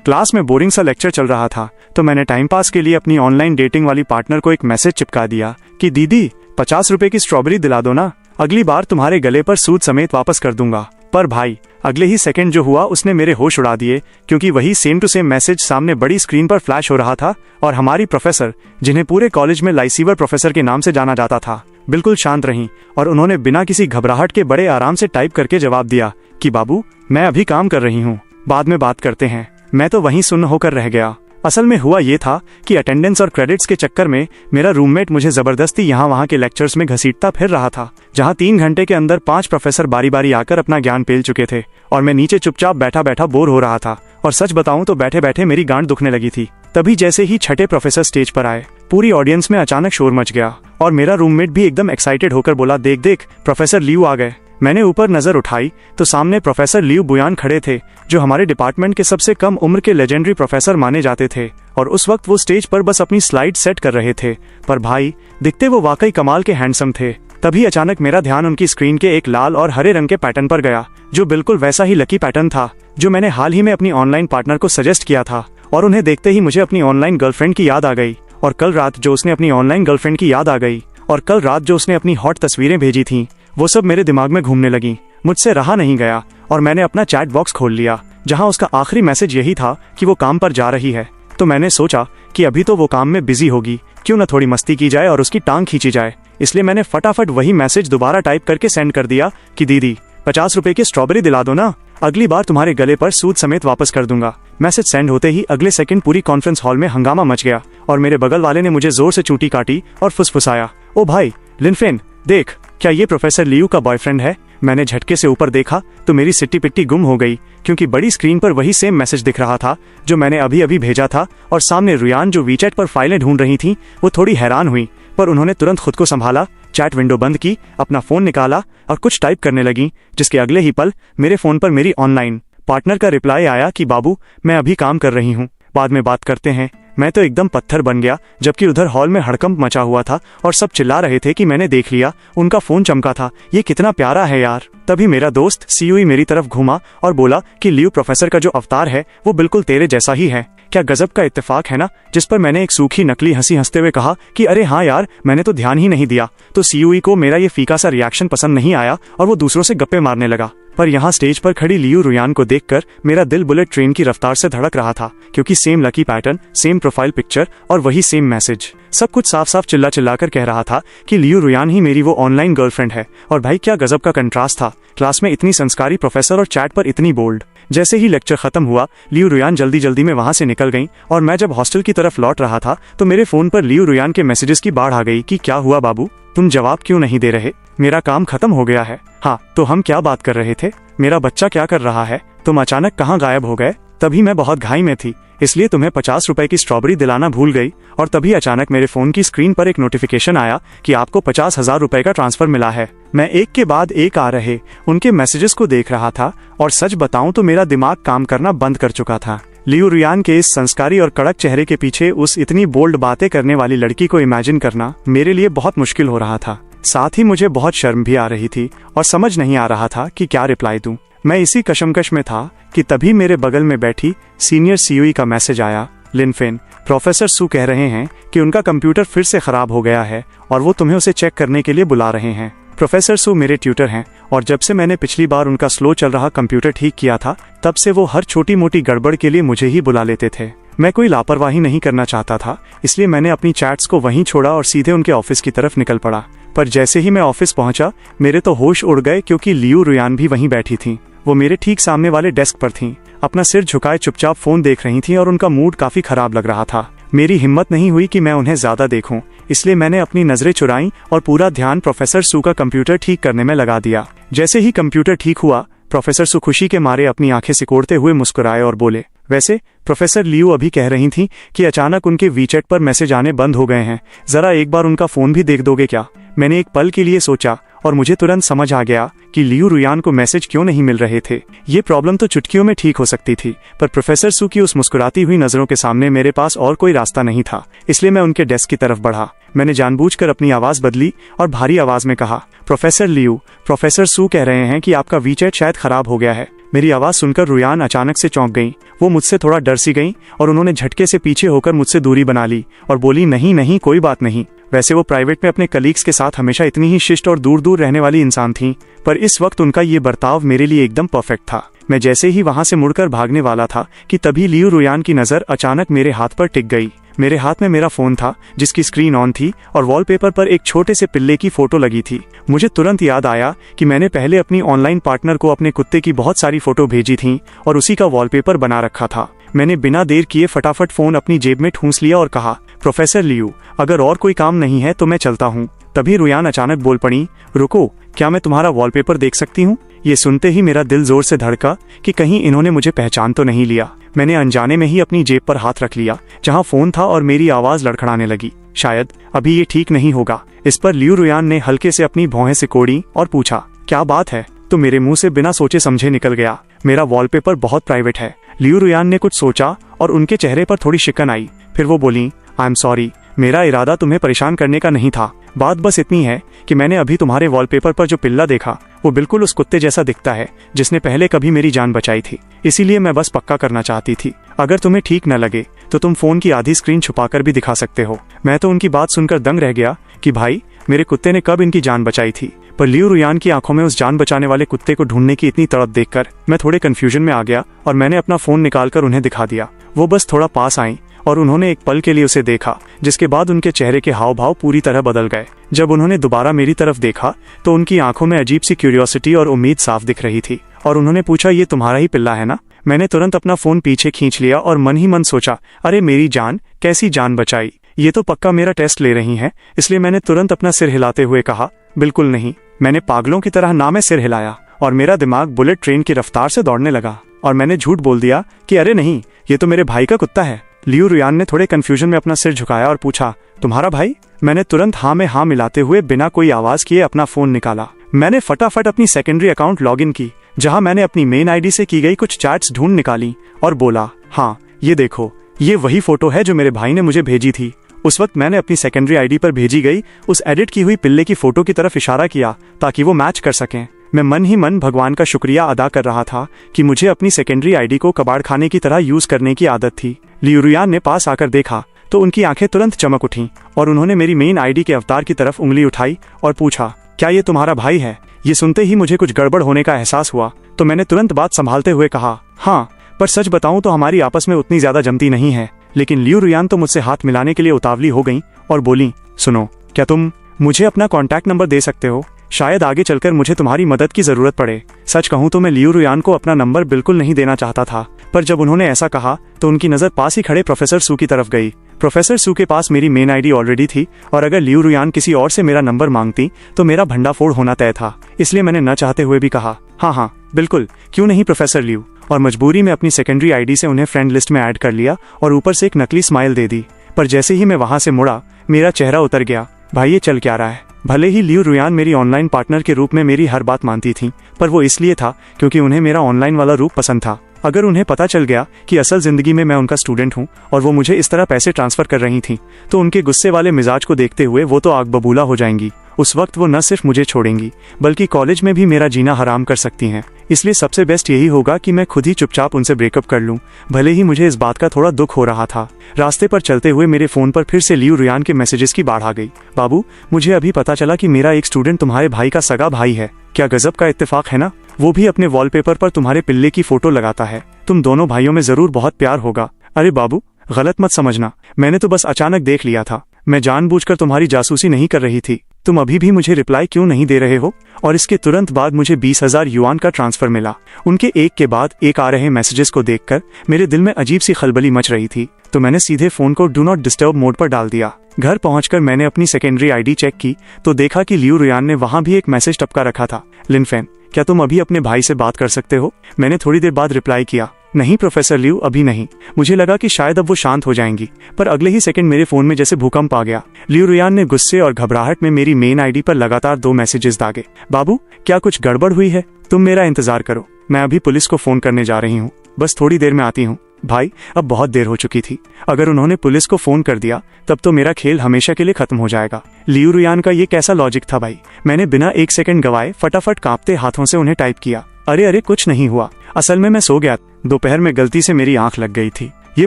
Class में boring सा lecture चल रहा था तो मैंने टाइम पास के लिए अपनी ऑनलाइन डेटिंग वाली पार्टनर को एक मैसेज चिपका दिया कि दीदी 50 रुपए की स्ट्रॉबेरी दिला दो ना, अगली बार तुम्हारे गले पर सूद समेत वापस कर दूंगा। पर भाई अगले ही सेकंड जो हुआ उसने मेरे होश उड़ा दिए, क्योंकि वही सेम टू सेम मैसेज सामने बड़ी स्क्रीन पर फ्लैश हो रहा था और हमारी प्रोफेसर, जिन्हें पूरे कॉलेज में लाइसीवर प्रोफेसर के नाम से जाना जाता था, बिल्कुल शांत रहीं और उन्होंने बिना किसी घबराहट के बड़े आराम से टाइप करके जवाब दिया कि बाबू मैं अभी काम कर रही हूँ, बाद में बात करते हैं। मैं तो वहीं सुन्न होकर रह गया। असल में हुआ ये था कि अटेंडेंस और क्रेडिट्स के चक्कर में मेरा रूममेट मुझे जबरदस्ती यहाँ वहाँ के लेक्चर्स में घसीटता फिर रहा था, जहाँ 3 घंटे के अंदर 5 प्रोफेसर बारी बारी आकर अपना ज्ञान पेल चुके थे और मैं नीचे चुपचाप बैठा बैठा बोर हो रहा था। और सच बताऊं तो बैठे बैठे मेरी गांड दुखने लगी थी। तभी जैसे ही छठे प्रोफेसर स्टेज पर आए, पूरी ऑडियंस में अचानक शोर मच गया और मेरा रूममेट भी एकदम एक्साइटेड होकर बोला, देख देख प्रोफेसर लियू आ गए। मैंने ऊपर नजर उठाई तो सामने प्रोफेसर लियू बुयान खड़े थे, जो हमारे डिपार्टमेंट के सबसे कम उम्र के लेजेंडरी प्रोफेसर माने जाते थे। और उस वक्त वो स्टेज पर बस अपनी स्लाइड सेट कर रहे थे, पर भाई दिखते वो वाकई कमाल के हैंडसम थे। तभी अचानक मेरा ध्यान उनकी स्क्रीन के एक लाल और हरे रंग के पैटर्न पर गया, जो बिल्कुल वैसा ही लकी पैटर्न था जो मैंने हाल ही में अपनी ऑनलाइन पार्टनर को सजेस्ट किया था। और उन्हें देखते ही मुझे अपनी ऑनलाइन गर्लफ्रेंड की याद आ गई और कल रात जो उसने अपनी ऑनलाइन गर्लफ्रेंड की याद आ गई और कल रात जो उसने अपनी हॉट तस्वीरें भेजी थीं, वो सब मेरे दिमाग में घूमने लगी। मुझसे रहा नहीं गया और मैंने अपना चैट बॉक्स खोल लिया, जहां उसका आखिरी मैसेज यही था कि वो काम पर जा रही है। तो मैंने सोचा कि अभी तो वो काम में बिजी होगी, क्यों न थोड़ी मस्ती की जाए और उसकी टांग खींची जाए। इसलिए मैंने फटाफट वही मैसेज दोबारा टाइप करके सेंड कर दिया कि दीदी 50 रुपए की स्ट्रॉबेरी दिला दो ना, अगली बार तुम्हारे गले पर सूद समेत वापस कर दूंगा। मैसेज सेंड होते ही अगले सेकंड पूरी कॉन्फ्रेंस हॉल में हंगामा मच गया और मेरे बगल वाले ने मुझे जोर से चूटी काटी और फुसफुसाया, ओ भाई लिनफेन देख, क्या ये प्रोफेसर लियू का बॉयफ्रेंड है? मैंने झटके से ऊपर देखा तो मेरी सिट्टी पिट्टी गुम हो गई, क्योंकि बड़ी स्क्रीन पर वही सेम मैसेज दिख रहा था जो मैंने अभी अभी भेजा था। और सामने रुयान जो वीचैट पर फाइलें ढूंढ रही थी, वो थोड़ी हैरान हुई, पर उन्होंने तुरंत खुद को संभाला, चैट विंडो बंद की, अपना फोन निकाला और कुछ टाइप करने लगी, जिसके अगले ही पल मेरे फोन पर मेरी ऑनलाइन पार्टनर का रिप्लाई आया कि बाबू मैं अभी काम कर रही हूँ, बाद में बात करते हैं। मैं तो एकदम पत्थर बन गया, जबकि उधर हॉल में हड़कंप मचा हुआ था और सब चिल्ला रहे थे कि मैंने देख लिया, उनका फोन चमका था, ये कितना प्यारा है यार। तभी मेरा दोस्त सीयूई मेरी तरफ घूमा और बोला कि लियू प्रोफेसर का जो अवतार है वो बिल्कुल तेरे जैसा ही है। क्या गजब का इत्तेफाक है ना। जिस पर मैंने एक सूखी नकली हंसी हंसते हुए कहा कि अरे हाँ यार, मैंने तो ध्यान ही नहीं दिया। तो सीयूई को मेरा ये फीका सा रिएक्शन पसंद नहीं आया और वो दूसरों से गप्पे मारने लगा। पर यहाँ स्टेज पर खड़ी लियू रुयान को देखकर मेरा दिल बुलेट ट्रेन की रफ्तार से धड़क रहा था, क्योंकि same lucky pattern, same profile picture और वही सेम मैसेज, सब कुछ साफ साफ चिल्ला चिल्लाकर कह रहा था कि लियू रुयान ही मेरी वो ऑनलाइन गर्लफ्रेंड है। और भाई क्या गजब का कंट्रास्ट था, क्लास में इतनी संस्कारी प्रोफेसर और चैट पर इतनी बोल्ड। जैसे ही लेक्चर खत्म हुआ, लियू रुयान जल्दी जल्दी में वहां से निकल गईं और मैं जब हॉस्टल की तरफ लौट रहा था तो मेरे फोन पर लियू रुयान के मैसेजेस की बाढ़ आ गई कि क्या हुआ बाबू, तुम जवाब क्यों नहीं दे रहे? मेरा काम खत्म हो गया है। हाँ तो हम क्या बात कर रहे थे? मेरा बच्चा क्या कर रहा है? तुम अचानक कहाँ गायब हो गए? तभी मैं बहुत घाई में थी, इसलिए तुम्हें 50 रुपए की स्ट्रॉबेरी दिलाना भूल गई। और तभी अचानक मेरे फोन की स्क्रीन पर एक नोटिफिकेशन आया कि आपको 50,000 रुपए का ट्रांसफर मिला है। मैं एक के बाद एक आ रहे उनके मैसेजेस को देख रहा था और सच बताऊं तो मेरा दिमाग काम करना बंद कर चुका था। लियू रुयान के इस संस्कारी और कड़क चेहरे के पीछे उस इतनी बोल्ड बातें करने वाली लड़की को इमेजिन करना मेरे लिए बहुत मुश्किल हो रहा था। साथ ही मुझे बहुत शर्म भी आ रही थी और समझ नहीं आ रहा था कि क्या रिप्लाई दूं। मैं इसी कशमकश में था कि तभी मेरे बगल में बैठी सीनियर सीयूई का मैसेज आया, लिनफेन प्रोफेसर सू कह रहे हैं कि उनका कंप्यूटर फिर से खराब हो गया है और वो तुम्हें उसे चेक करने के लिए बुला रहे हैं। प्रोफेसर सू मेरे ट्यूटर हैं और जब से मैंने पिछली बार उनका स्लो चल रहा कंप्यूटर ठीक किया था, तब से वो हर छोटी मोटी गड़बड़ के लिए मुझे ही बुला लेते थे। मैं कोई लापरवाही नहीं करना चाहता था, इसलिए मैंने अपनी चैट्स को वहीं छोड़ा और सीधे उनके ऑफिस की तरफ निकल पड़ा। पर जैसे ही मैं ऑफिस पहुंचा, मेरे तो होश उड़ गए, क्योंकि लियू रुयान भी वहीं बैठी थीं। वो मेरे ठीक सामने वाले डेस्क पर थीं, अपना सिर झुकाए चुपचाप फोन देख रही थीं और उनका मूड काफी खराब लग रहा था। मेरी हिम्मत नहीं हुई कि मैं उन्हें ज्यादा देखूं, इसलिए मैंने अपनी नजरें चुराईं और पूरा ध्यान प्रोफेसर सू का कंप्यूटर ठीक करने में लगा दिया। जैसे ही कंप्यूटर ठीक हुआ, प्रोफेसर सू खुशी के मारे अपनी आंखें सिकोड़ते हुए मुस्कुराए और बोले, वैसे प्रोफेसर लियू अभी कह रही थीं कि अचानक उनके वीचैट पर मैसेज आने बंद हो गए हैं, जरा एक बार उनका फोन भी देख दोगे क्या? मैंने एक पल के लिए सोचा और मुझे तुरंत समझ आ गया कि लियू रुयान को मैसेज क्यों नहीं मिल रहे थे। ये प्रॉब्लम तो चुटकियों में ठीक हो सकती थी, पर प्रोफेसर सू की उस मुस्कुराती हुई नजरों के सामने मेरे पास और कोई रास्ता नहीं था। इसलिए मैं उनके डेस्क की तरफ बढ़ा। मैंने जानबूझकर अपनी आवाज बदली और भारी आवाज में कहा, प्रोफेसर लियू, प्रोफेसर सू कह रहे हैं कि आपका वीचैट शायद खराब हो गया है। मेरी आवाज सुनकर रुयान अचानक से चौंक गईं। वो मुझसे थोड़ा डर सी गईं और उन्होंने झटके से पीछे होकर मुझसे दूरी बना ली और बोली, नहीं नहीं, कोई बात नहीं। वैसे वो प्राइवेट में अपने कलीग्स के साथ हमेशा इतनी ही शिष्ट और दूर दूर रहने वाली इंसान थीं, पर इस वक्त उनका ये बर्ताव मेरे लिए एकदम परफेक्ट था। मैं जैसे ही वहां से मुड़कर भागने वाला था कि तभी लियू रुयान की नजर अचानक मेरे हाथ पर टिक गई। मेरे हाथ में मेरा फोन था जिसकी स्क्रीन ऑन थी और वॉलपेपर पर एक छोटे से पिल्ले की फोटो लगी थी। मुझे तुरंत याद आया कि मैंने पहले अपनी ऑनलाइन पार्टनर को अपने कुत्ते की बहुत सारी फोटो भेजी थी और उसी का वॉलपेपर बना रखा था। मैंने बिना देर किए फटाफट फोन अपनी जेब में ठूंस लिया और कहा, प्रोफेसर लियू, अगर और कोई काम नहीं है तो मैं चलता हूँ। तभी रुयान अचानक बोल पड़ी, रुको, क्या मैं तुम्हारा वॉलपेपर देख सकती हूँ? ये सुनते ही मेरा दिल जोर से धड़का कि कहीं इन्होंने मुझे पहचान तो नहीं लिया। मैंने अनजाने में ही अपनी जेब पर हाथ रख लिया जहां फोन था और मेरी आवाज लड़खड़ाने लगी। शायद अभी ये ठीक नहीं होगा। इस पर लियू रुयान ने हल्के से अपनी भौहें सिकोड़ी और पूछा, क्या बात है? तो मेरे मुंह से बिना सोचे समझे निकल गया, मेरा वॉलपेपर बहुत प्राइवेट है। लियू रुयान ने कुछ सोचा और उनके चेहरे पर थोड़ी शिकन आई। फिर वो बोली, आई एम सॉरी, मेरा इरादा तुम्हें परेशान करने का नहीं था। बात बस इतनी है कि मैंने अभी तुम्हारे वॉलपेपर पर जो पिल्ला देखा वो बिल्कुल उस कुत्ते जैसा दिखता है जिसने पहले कभी मेरी जान बचाई थी। इसीलिए मैं बस पक्का करना चाहती थी। अगर तुम्हें ठीक न लगे तो तुम फोन की आधी स्क्रीन छुपाकर भी दिखा सकते हो। मैं तो उनकी बात सुनकर दंग रह गया कि भाई, मेरे कुत्ते ने कब इनकी जान बचाई थी। पर लियू रुयान की आंखों में उस जान बचाने वाले कुत्ते को ढूंढने की इतनी तड़प देखकर मैं थोड़े कंफ्यूजन में आ गया और मैंने अपना फोन निकालकर उन्हें दिखा दिया। वो बस थोड़ा पास आई और उन्होंने एक पल के लिए उसे देखा, जिसके बाद उनके चेहरे के हाव भाव पूरी तरह बदल गए। जब उन्होंने दोबारा मेरी तरफ देखा तो उनकी आंखों में अजीब सी क्यूरियोसिटी और उम्मीद साफ दिख रही थी और उन्होंने पूछा, ये तुम्हारा ही पिल्ला है ना? मैंने तुरंत अपना फोन पीछे खींच लिया और मन ही मन सोचा, अरे मेरी जान, कैसी जान बचाई? ये तो पक्का मेरा टेस्ट ले रही हैं। इसलिए मैंने तुरंत अपना सिर हिलाते हुए कहा, बिल्कुल नहीं। मैंने पागलों की तरह ना में सिर हिलाया और मेरा दिमाग बुलेट ट्रेन की रफ्तार से दौड़ने लगा और मैंने झूठ बोल दिया कि अरे नहीं, ये तो मेरे भाई का कुत्ता है। लियू रुयान ने थोड़े कंफ्यूजन में अपना सिर झुकाया और पूछा, तुम्हारा भाई? मैंने तुरंत हाँ में हाँ मिलाते हुए बिना कोई आवाज किए अपना फोन निकाला। मैंने फटाफट अपनी सेकेंडरी अकाउंट लॉगिन की जहां मैंने अपनी मेन आईडी से की गई कुछ चैट्स ढूंढ निकाली और बोला, हाँ ये देखो, ये वही फोटो है जो मेरे भाई ने मुझे भेजी थी। उस वक्त मैंने अपनी सेकेंडरी आईडी पर भेजी गई उस एडिट की हुई पिल्ले की फोटो की तरफ इशारा किया ताकि वो मैच कर सकें। मैं मन ही मन भगवान का शुक्रिया अदा कर रहा था कि मुझे अपनी सेकेंडरी आईडी को कबाड़ खाने की तरह यूज करने की आदत थी। लियू रुयान ने पास आकर देखा तो उनकी आंखें तुरंत चमक उठीं और उन्होंने मेरी मेन आईडी के अवतार की तरफ उंगली उठाई और पूछा, क्या ये तुम्हारा भाई है? ये सुनते ही मुझे कुछ गड़बड़ होने का एहसास हुआ तो मैंने तुरंत बात संभालते हुए कहा, हाँ, पर सच बताऊं तो हमारी आपस में उतनी ज्यादा जमती नहीं है। लेकिन लियू रुयान तो मुझसे हाथ मिलाने के लिए उतावली हो गई और बोली, सुनो, क्या तुम मुझे अपना कॉन्टैक्ट नंबर दे सकते हो? शायद आगे चलकर मुझे तुम्हारी मदद की जरूरत पड़े। सच कहूं तो मैं लियू रुयान को अपना नंबर बिल्कुल नहीं देना चाहता था, पर जब उन्होंने ऐसा कहा तो उनकी नजर पास ही खड़े प्रोफेसर सू की तरफ गई। प्रोफेसर सू के पास मेरी मेन आईडी ऑलरेडी थी और अगर लियू रुयान किसी और से मेरा नंबर मांगती तो मेरा भंडाफोड़ होना तय था। इसलिए मैंने न चाहते हुए भी कहा, हाँ हाँ बिल्कुल, क्यों नहीं प्रोफेसर लियू, और मजबूरी में अपनी सेकेंडरी आईडी से उन्हें फ्रेंड लिस्ट में ऐड कर लिया और ऊपर से एक नकली स्माइल दे दी। पर जैसे ही मैं वहां से मुड़ा मेरा चेहरा उतर गया। भाई ये चल क्या रहा है? भले ही लियू रुयान मेरी ऑनलाइन पार्टनर के रूप में मेरी हर बात मानती थी, पर वो इसलिए था क्योंकि उन्हें मेरा ऑनलाइन वाला रूप पसंद था। अगर उन्हें पता चल गया कि असल जिंदगी में मैं उनका स्टूडेंट हूँ और वो मुझे इस तरह पैसे ट्रांसफर कर रही थी तो उनके गुस्से वाले मिजाज को देखते हुए वो तो आग बबूला हो जाएंगी। उस वक्त वो न सिर्फ मुझे छोड़ेंगी बल्कि कॉलेज में भी मेरा जीना हराम कर सकती हैं। इसलिए सबसे बेस्ट यही होगा कि मैं खुद ही चुपचाप उनसे ब्रेकअप कर लूं। भले ही मुझे इस बात का थोड़ा दुख हो रहा था। रास्ते पर चलते हुए मेरे फोन पर फिर से लियू रुयान के मैसेजेस की बाढ़ आ गई। बाबू, मुझे अभी पता चला कि मेरा एक स्टूडेंट तुम्हारे भाई का सगा भाई है। क्या गजब का इत्तेफाक है ना? वो भी अपने वॉलपेपर पर तुम्हारे पिल्ले की फोटो लगाता है। तुम दोनों भाइयों में जरूर बहुत प्यार होगा। अरे बाबू, गलत मत समझना, मैंने तो बस अचानक देख लिया था। मैं जानबूझकर तुम्हारी जासूसी नहीं कर रही थी। तुम अभी भी मुझे रिप्लाई क्यों नहीं दे रहे हो? और इसके तुरंत बाद मुझे 20,000 युआन का ट्रांसफर मिला। उनके एक के बाद एक आ रहे मैसेजेस को देखकर मेरे दिल में अजीब सी खलबली मच रही थी, तो मैंने सीधे फोन को डू नॉट डिस्टर्ब मोड पर डाल दिया। घर पहुंचकर मैंने अपनी सेकेंडरी आईडी चेक की तो देखा कि लियू रुयान ने वहां भी एक मैसेज टपका रखा था, लिनफेन, क्या तुम अभी अपने भाई से बात कर सकते हो? मैंने थोड़ी देर बाद रिप्लाई किया, नहीं प्रोफेसर लियू, अभी नहीं। मुझे लगा कि शायद अब वो शांत हो जाएंगी, पर अगले ही सेकंड मेरे फोन में जैसे भूकंप आ गया। लियू रुयान ने गुस्से और घबराहट में मेरी मेन आईडी पर लगातार 2 मैसेजेस दागे। बाबू, क्या कुछ गड़बड़ हुई है? तुम मेरा इंतजार करो, मैं अभी पुलिस को फोन करने जा रही हूँ, बस थोड़ी देर में आती हूँ। भाई, अब बहुत देर हो चुकी थी। अगर उन्होंने पुलिस को फोन कर दिया तब तो मेरा खेल हमेशा के लिए खत्म हो जाएगा। लियू रुयान का ये कैसा लॉजिक था भाई? मैंने बिना 1 सेकंड गवाए फटाफट कांपते हाथों से उन्हें टाइप किया, अरे कुछ नहीं हुआ, असल में मैं सो गया। दोपहर में गलती से मेरी आंख लग गई थी। ये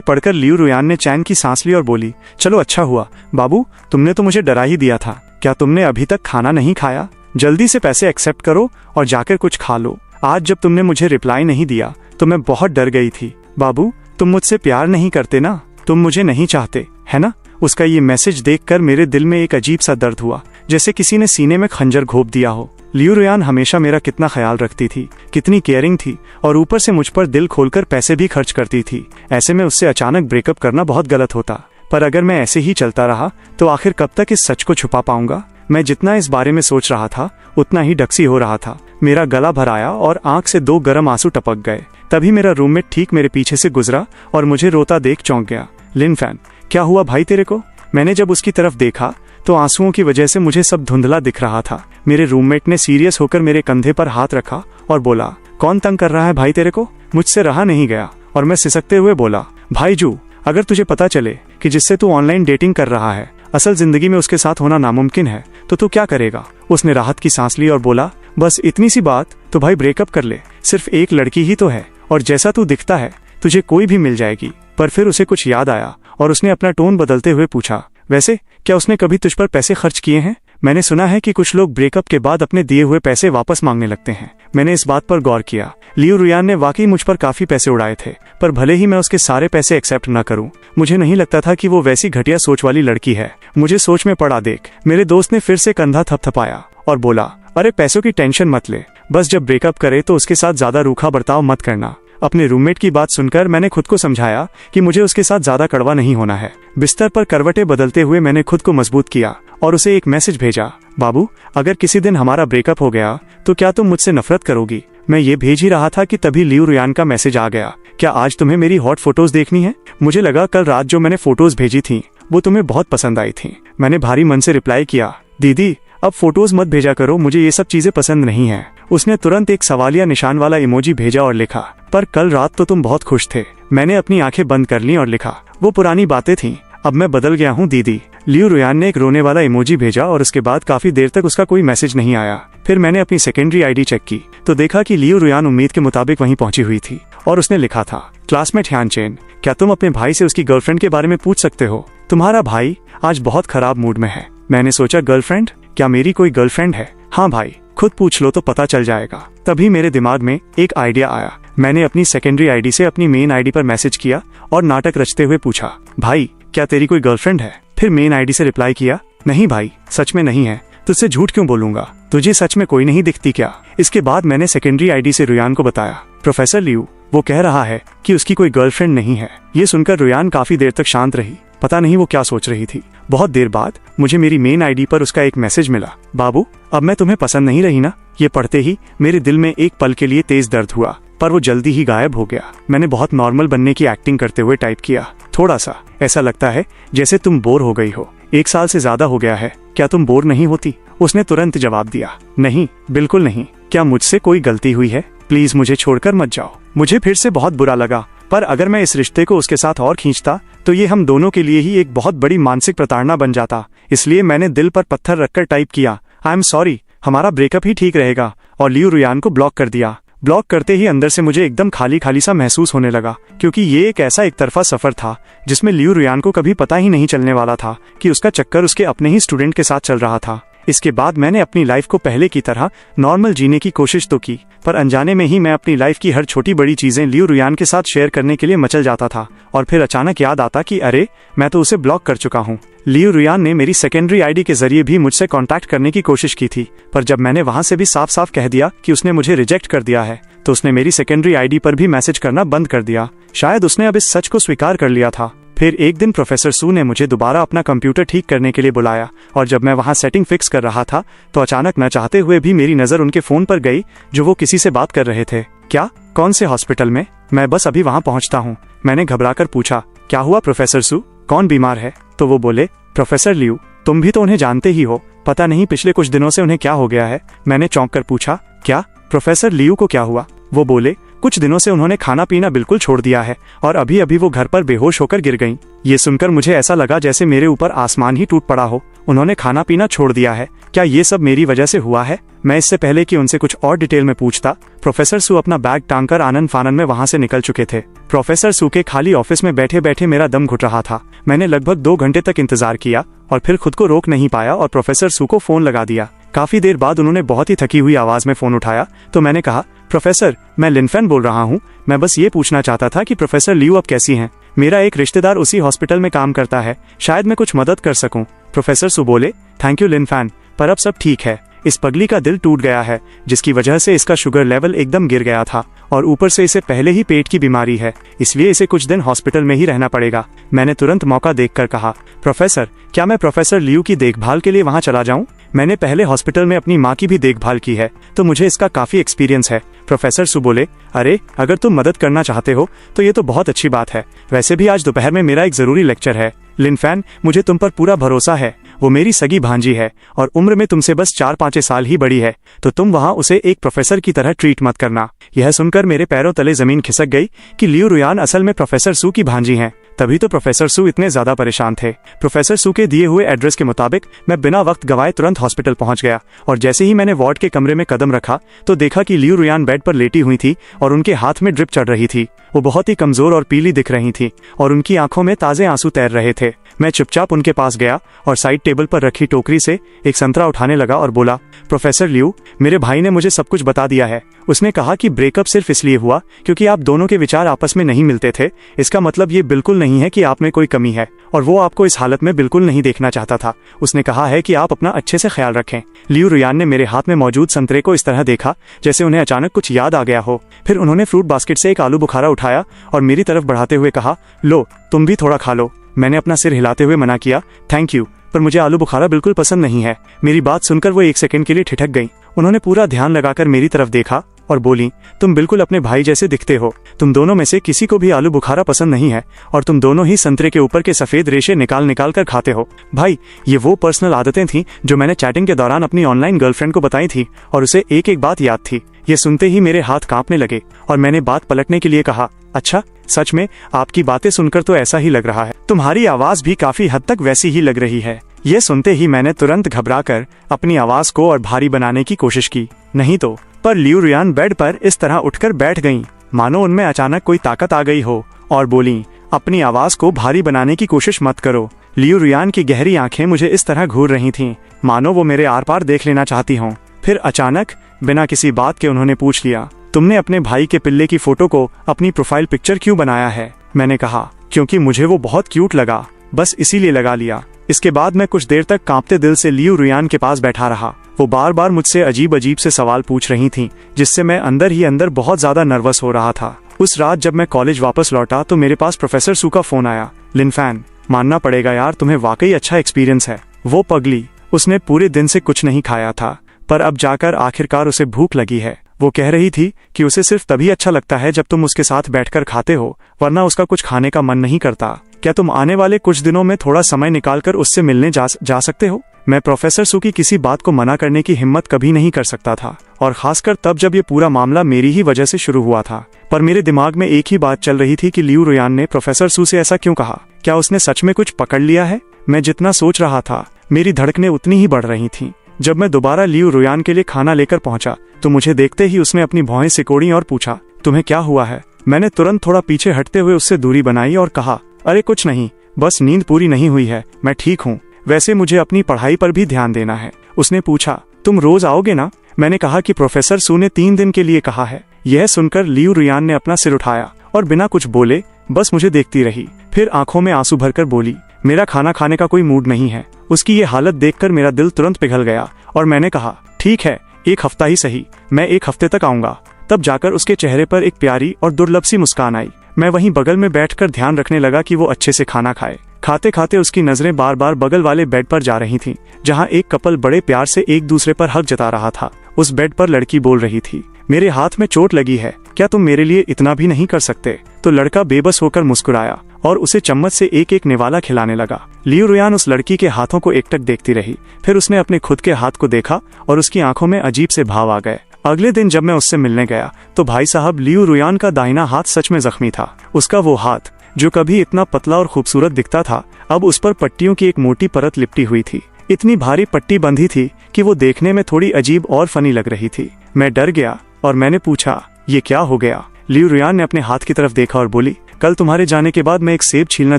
पढ़कर लियू रुयान ने चैन की सांस ली और बोली, चलो अच्छा हुआ। बाबू, तुमने तो मुझे डरा ही दिया था। क्या तुमने अभी तक खाना नहीं खाया? जल्दी से पैसे एक्सेप्ट करो और जाकर कुछ खा लो। आज जब तुमने मुझे रिप्लाई नहीं दिया तो मैं बहुत डर गई थी। बाबू, तुम मुझसे प्यार नहीं करते ना, तुम मुझे नहीं चाहते, है ना? उसका ये मैसेज देखकर मेरे दिल में एक अजीब सा दर्द हुआ, जैसे किसी ने सीने में खंजर घोंप दिया हो। लियू रुयान हमेशा मेरा कितना ख्याल रखती थी, कितनी केयरिंग थी, और ऊपर से मुझ पर दिल खोलकर पैसे भी खर्च करती थी। ऐसे में उससे अचानक ब्रेकअप करना बहुत गलत होता। पर अगर मैं ऐसे ही चलता रहा तो आखिर कब तक इस सच को छुपा पाऊंगा? मैं जितना इस बारे में सोच रहा था उतना ही डक्सी हो रहा था। मेरा गला भर आया और आंख से 2 गर्म आंसू टपक गए। तभी मेरा रूममेट ठीक मेरे पीछे से गुजरा और मुझे रोता देख चौंक गया। लिन फैन, क्या हुआ भाई तेरे को? मैंने जब उसकी तरफ देखा तो आंसुओं की वजह से मुझे सब धुंधला दिख रहा था। मेरे रूममेट ने सीरियस होकर मेरे कंधे पर हाथ रखा और बोला, कौन तंग कर रहा है भाई तेरे को? मुझसे रहा नहीं गया और मैं सिसकते हुए बोला, भाईजू, अगर तुझे पता चले कि जिससे तू ऑनलाइन डेटिंग कर रहा है असल जिंदगी में उसके साथ होना नामुमकिन है तो तू क्या करेगा? उसने राहत की सांस ली और बोला, बस इतनी सी बात, तो भाई ब्रेकअप कर ले। सिर्फ एक लड़की ही तो है और जैसा तू दिखता है तुझे कोई भी मिल जाएगी। पर फिर उसे कुछ याद आया और उसने अपना टोन बदलते हुए पूछा, वैसे क्या उसने कभी तुझ पर पैसे खर्च किए हैं? मैंने सुना है कि कुछ लोग ब्रेकअप के बाद अपने दिए हुए पैसे वापस मांगने लगते हैं। मैंने इस बात पर गौर किया। लियू रुयान ने वाकई मुझ पर काफी पैसे उड़ाए थे, पर भले ही मैं उसके सारे पैसे एक्सेप्ट न करूं, मुझे नहीं लगता था कि वो वैसी घटिया सोच वाली लड़की है। मुझे सोच में पड़ा देख मेरे दोस्त ने फिर से कंधा थपथपाया और बोला, अरे पैसों की टेंशन मत ले, बस जब ब्रेकअप करे तो उसके साथ ज्यादा रूखा बर्ताव मत करना। अपने रूममेट की बात सुनकर मैंने खुद को समझाया कि मुझे उसके साथ ज्यादा कड़वा नहीं होना है। बिस्तर पर करवटें बदलते हुए मैंने खुद को मजबूत किया और उसे एक मैसेज भेजा, बाबू, अगर किसी दिन हमारा ब्रेकअप हो गया तो क्या तुम मुझसे नफरत करोगी? मैं ये भेज ही रहा था कि तभी लियू रुयान का मैसेज आ गया, क्या आज तुम्हें मेरी हॉट फोटोज देखनी है? मुझे लगा कल रात जो मैंने फोटोज भेजी थी वो तुम्हें बहुत पसंद आई थी। मैंने भारी मन से रिप्लाई किया, दीदी अब फोटोज मत भेजा करो, मुझे ये सब चीजें पसंद नहीं है। उसने तुरंत एक सवालिया निशान वाला इमोजी भेजा और लिखा, पर कल रात तो तुम बहुत खुश थे। मैंने अपनी आंखें बंद कर ली और लिखा, वो पुरानी बातें थीं, अब मैं बदल गया हूँ दीदी। लियू रुयान ने एक रोने वाला इमोजी भेजा और उसके बाद काफी देर तक उसका कोई मैसेज नहीं आया। फिर मैंने अपनी सेकेंडरी आईडी चेक की तो देखा कि लियू रुयान उम्मीद के मुताबिक वहीं पहुंची हुई थी और उसने लिखा था, क्लासमेट ह्यानचेन, क्या तुम अपने भाई से उसकी गर्लफ्रेंड के बारे में पूछ सकते हो? तुम्हारा भाई आज बहुत खराब मूड में है। मैंने सोचा, गर्लफ्रेंड? क्या मेरी कोई गर्लफ्रेंड है? हाँ भाई, खुद पूछ लो तो पता चल जाएगा। तभी मेरे दिमाग में एक आइडिया आया। मैंने अपनी सेकेंडरी आईडी से अपनी मेन आईडी पर मैसेज किया और नाटक रचते हुए पूछा, भाई क्या तेरी कोई गर्लफ्रेंड है? फिर मेन आईडी से रिप्लाई किया, नहीं भाई, सच में नहीं है। तुझसे झूठ क्यों बोलूंगा? तुझे सच में कोई नहीं दिखती क्या? इसके बाद मैंने सेकेंडरी आईडी से रुयान को बताया, प्रोफेसर लियू, वो कह रहा है कि उसकी कोई गर्लफ्रेंड नहीं है। ये सुनकर रुयान काफी देर तक शांत रही। पता नहीं वो क्या सोच रही थी। बहुत देर बाद मुझे मेरी मेन आईडी पर उसका एक मैसेज मिला, बाबू अब मैं तुम्हें पसंद नहीं रही ना? ये पढ़ते ही मेरे दिल में एक पल के लिए तेज दर्द हुआ, पर वो जल्दी ही गायब हो गया। मैंने बहुत नॉर्मल बनने की एक्टिंग करते हुए टाइप किया, थोड़ा सा ऐसा लगता है जैसे तुम बोर हो गई हो। 1 साल से ज्यादा हो गया है, क्या तुम बोर नहीं होती? उसने तुरंत जवाब दिया, नहीं, बिल्कुल नहीं। क्या मुझसे कोई गलती हुई है? प्लीज मुझे छोड़कर मत जाओ। मुझे फिर से बहुत बुरा लगा, पर अगर मैं इस रिश्ते को उसके साथ और खींचता तो ये हम दोनों के लिए ही एक बहुत बड़ी मानसिक प्रताड़ना बन जाता। इसलिए मैंने दिल पर पत्थर रखकर टाइप किया, आई एम सॉरी, हमारा ब्रेकअप ही ठीक रहेगा, और लियू रुयान को ब्लॉक कर दिया। ब्लॉक करते ही अंदर से मुझे एकदम खाली खाली सा महसूस होने लगा, क्योंकि ये एक ऐसा एक तरफा सफर था जिसमें लियू रुयान को कभी पता ही नहीं चलने वाला था कि उसका चक्कर उसके अपने ही स्टूडेंट के साथ चल रहा था। इसके बाद मैंने अपनी लाइफ को पहले की तरह नॉर्मल जीने की कोशिश तो की, पर अनजाने में ही मैं अपनी लाइफ की हर छोटी बड़ी चीजें लियू रुयान के साथ शेयर करने के लिए मचल जाता था। और फिर अचानक याद आता कि अरे, मैं तो उसे ब्लॉक कर चुका हूँ। लियू रुयान ने मेरी सेकेंडरी आईडी के जरिए भी मुझसे कांटेक्ट करने की कोशिश की थी, पर जब मैंने वहां से भी साफ साफ कह दिया कि उसने मुझे रिजेक्ट कर दिया है, तो उसने मेरी सेकेंडरी आईडी पर भी मैसेज करना बंद कर दिया। शायद उसने अब इस सच को स्वीकार कर लिया था। फिर एक दिन प्रोफेसर सू ने मुझे दोबारा अपना कंप्यूटर ठीक करने के लिए बुलाया, और जब मैं वहां सेटिंग फिक्स कर रहा था तो अचानक न चाहते हुए भी मेरी नजर उनके फोन पर गई जो वो किसी से बात कर रहे थे। क्या? कौन से हॉस्पिटल में? मैं बस अभी वहाँ पहुँचता हूँ। मैंने घबराकर पूछा, क्या हुआ प्रोफेसर सू? कौन बीमार है? तो वो बोले, प्रोफेसर लियू, तुम भी तो उन्हें जानते ही हो, पता नहीं पिछले कुछ दिनों से उन्हें क्या हो गया है। मैंने चौंक कर पूछा, क्या? प्रोफेसर लियू को क्या हुआ? वो बोले, कुछ दिनों से उन्होंने खाना पीना बिल्कुल छोड़ दिया है और अभी अभी वो घर पर बेहोश होकर गिर गईं। ये सुनकर मुझे ऐसा लगा जैसे मेरे ऊपर आसमान ही टूट पड़ा हो। उन्होंने खाना पीना छोड़ दिया है? क्या ये सब मेरी वजह से हुआ है? मैं इससे पहले कि उनसे कुछ और डिटेल में पूछता, प्रोफेसर सू अपना बैग टांगकर आनन फानन में वहाँ से निकल चुके थे। प्रोफेसर सू के खाली ऑफिस में बैठे बैठे मेरा दम घुट रहा था। मैंने लगभग 2 घंटे तक इंतजार किया और फिर खुद को रोक नहीं पाया और प्रोफेसर सू को फोन लगा दिया। काफी देर बाद उन्होंने बहुत ही थकी हुई आवाज में फोन उठाया तो मैंने कहा, प्रोफेसर, मैं लिनफेन बोल रहा हूँ। मैं बस ये पूछना चाहता था कि प्रोफेसर लियू अब कैसी हैं? मेरा एक रिश्तेदार उसी हॉस्पिटल में काम करता है, शायद मैं कुछ मदद कर सकूं। प्रोफेसर सू बोले, थैंक यू लिनफेन, पर अब सब ठीक है। इस पगली का दिल टूट गया है जिसकी वजह से इसका शुगर लेवल एकदम गिर गया था और ऊपर से इसे पहले ही पेट की बीमारी है, इसलिए इसे कुछ दिन हॉस्पिटल में ही रहना पड़ेगा। मैंने तुरंत मौका देखकर कहा, प्रोफेसर, क्या मैं प्रोफेसर लियू की देखभाल के लिए वहाँ चला जाऊँ? मैंने पहले हॉस्पिटल में अपनी माँ की भी देखभाल की है तो मुझे इसका काफी एक्सपीरियंस है। प्रोफेसर सू बोले, अरे अगर तुम मदद करना चाहते हो तो ये तो बहुत अच्छी बात है। वैसे भी आज दोपहर में मेरा एक जरूरी लेक्चर है। लिनफेन, मुझे तुम पर पूरा भरोसा है। वो मेरी सगी भांजी है और उम्र में तुमसे बस 4-5 साल ही बड़ी है, तो तुम वहाँ उसे एक प्रोफेसर की तरह ट्रीट मत करना। यह सुनकर मेरे पैरों तले जमीन खिसक गई कि लियू रुयान असल में प्रोफेसर सू की भांजी हैं। तभी तो प्रोफेसर सू इतने ज्यादा परेशान थे। प्रोफेसर सू के दिए हुए एड्रेस के मुताबिक मैं बिना वक्त गवाए तुरंत हॉस्पिटल पहुंच गया और जैसे ही मैंने वार्ड के कमरे में कदम रखा तो देखा कि लियू रुयान बेड पर लेटी हुई थी और उनके हाथ में ड्रिप चढ़ रही थी। वो बहुत ही कमजोर और पीली दिख रही थी और उनकी आंखों में ताजे आंसू तैर रहे थे। मैं चुपचाप उनके पास गया और साइड टेबल पर रखी टोकरी से एक संतरा उठाने लगा और बोला, प्रोफेसर लियू, मेरे भाई ने मुझे सब कुछ बता दिया है। उसने कहा कि ब्रेकअप सिर्फ इसलिए हुआ क्योंकि आप दोनों के विचार आपस में नहीं मिलते थे। इसका मतलब ये बिल्कुल नहीं है कि आप में कोई कमी है और वो आपको इस हालत में बिल्कुल नहीं देखना चाहता था। उसने कहा है कि आप अपना अच्छे से ख्याल रखें। लियू रुयान ने मेरे हाथ में मौजूद संतरे को इस तरह देखा जैसे उन्हें अचानक कुछ याद आ गया हो। फिर उन्होंने फ्रूट बास्केट से एक आलू बुखारा उठाया और मेरी तरफ बढ़ाते हुए कहा, लो, तुम भी थोड़ा खा लो। मैंने अपना सिर हिलाते हुए मना किया, थैंक यू, पर मुझे आलू बुखारा बिल्कुल पसंद नहीं है। मेरी बात सुनकर वो 1 सेकंड के लिए ठिठक गई। उन्होंने पूरा ध्यान लगाकर मेरी तरफ देखा और बोली, तुम बिल्कुल अपने भाई जैसे दिखते हो। तुम दोनों में से किसी को भी आलू बुखारा पसंद नहीं है और तुम दोनों ही संतरे के ऊपर के सफेद रेशे निकाल निकाल कर खाते हो। भाई, ये वो पर्सनल आदतें थीं जो मैंने चैटिंग के दौरान अपनी ऑनलाइन गर्लफ्रेंड को बताई थी और उसे एक एक बात याद थी। ये सुनते ही मेरे हाथ कांपने लगे और मैंने बात पलटने के लिए कहा, अच्छा, सच में आपकी बातें सुनकर तो ऐसा ही लग रहा है। तुम्हारी आवाज भी काफी हद तक वैसी ही लग रही है। ये सुनते ही मैंने तुरंत घबराकर अपनी आवाज को और भारी बनाने की कोशिश की, नहीं तो। पर लियू रुयान बेड पर इस तरह उठकर बैठ गईं, मानो उनमें अचानक कोई ताकत आ गई हो और बोली, अपनी आवाज को भारी बनाने की कोशिश मत करो। लियू रुयान की गहरी आंखें मुझे इस तरह घूर रही थीं, मानो वो मेरे आर पार देख लेना चाहती हों। फिर अचानक बिना किसी बात के उन्होंने पूछ लिया, तुमने अपने भाई के पिल्ले की फोटो को अपनी प्रोफाइल पिक्चर क्यों बनाया है? मैंने कहा, क्योंकि मुझे वो बहुत क्यूट लगा, बस इसीलिए लगा लिया। इसके बाद मैं कुछ देर तक कांपते दिल से लियू रुयान के पास बैठा रहा। वो बार बार मुझसे अजीब अजीब से सवाल पूछ रही थीं, जिससे मैं अंदर ही अंदर बहुत ज्यादा नर्वस हो रहा था। उस रात जब मैं कॉलेज वापस लौटा तो मेरे पास प्रोफेसर सू का फोन आया। लिनफेन, मानना पड़ेगा यार, तुम्हें वाकई अच्छा एक्सपीरियंस है। वो पगली, उसने पूरे दिन से कुछ नहीं खाया था, पर अब जाकर आखिरकार उसे भूख लगी है। वो कह रही थी कि उसे सिर्फ तभी अच्छा लगता है जब तुम उसके साथ बैठकर खाते हो, वरना उसका कुछ खाने का मन नहीं करता। क्या तुम आने वाले कुछ दिनों में थोड़ा समय निकालकर उससे मिलने जा सकते हो? मैं प्रोफेसर सू की किसी बात को मना करने की हिम्मत कभी नहीं कर सकता था, और खासकर तब जब ये पूरा मामला मेरी ही वजह से शुरू हुआ था। पर मेरे दिमाग में एक ही बात चल रही थी कि लियू रुयान ने प्रोफेसर सू से ऐसा क्यों कहा? क्या उसने सच में कुछ पकड़ लिया है? मैं जितना सोच रहा था, मेरी धड़कनें उतनी ही बढ़ रही थीं। जब मैं दोबारा लियू रुयान के लिए खाना लेकर पहुंचा तो मुझे देखते ही उसने अपनी भौहें सिकोड़ी और पूछा, तुम्हें क्या हुआ है? मैंने तुरंत थोड़ा पीछे हटते हुए उससे दूरी बनाई और कहा, अरे कुछ नहीं, बस नींद पूरी नहीं हुई है, मैं ठीक हूँ। वैसे मुझे अपनी पढ़ाई पर भी ध्यान देना है। उसने पूछा, तुम रोज आओगे ना? मैंने कहा कि प्रोफेसर सू ने 3 दिन के लिए कहा है। यह सुनकर लियू रुयान ने अपना सिर उठाया और बिना कुछ बोले बस मुझे देखती रही। फिर आंखों में आंसू भरकर बोली, मेरा खाना खाने का कोई मूड नहीं है। उसकी ये हालत देखकर मेरा दिल तुरंत पिघल गया और मैंने कहा, ठीक है, 1 हफ्ता ही सही, मैं 1 हफ्ते तक आऊंगा। तब जाकर उसके चेहरे पर एक प्यारी और दुर्लभ सी मुस्कान आई। मैं वहीं बगल में बैठकर ध्यान रखने लगा कि वो अच्छे से खाना खाए। खाते खाते उसकी नजरें बार बार बगल वाले बेड पर जा रही थीं, जहां एक कपल बड़े प्यार से एक दूसरे पर हक जता रहा था। उस बेड पर लड़की बोल रही थी, मेरे हाथ में चोट लगी है, क्या तुम मेरे लिए इतना भी नहीं कर सकते? तो लड़का बेबस होकर मुस्कुराया और उसे चम्मच से एक एक निवाला खिलाने लगा। लियू रुयान उस लड़की के हाथों को एकटक देखती रही, फिर उसने अपने खुद के हाथ को देखा और उसकी आंखों में अजीब से भाव आ गए। अगले दिन जब मैं उससे मिलने गया तो भाई साहब, लियू रुयान का दाहिना हाथ सच में जख्मी था। उसका वो हाथ जो कभी इतना पतला और खूबसूरत दिखता था, अब उस पर पट्टियों की एक मोटी परत लिपटी हुई थी। इतनी भारी पट्टी बंधी थी कि वो देखने में थोड़ी अजीब और फनी लग रही थी। मैं डर गया और मैंने पूछा, ये क्या हो गया? लियू रुयान ने अपने हाथ की तरफ देखा और बोली, कल तुम्हारे जाने के बाद मैं एक सेब छीलना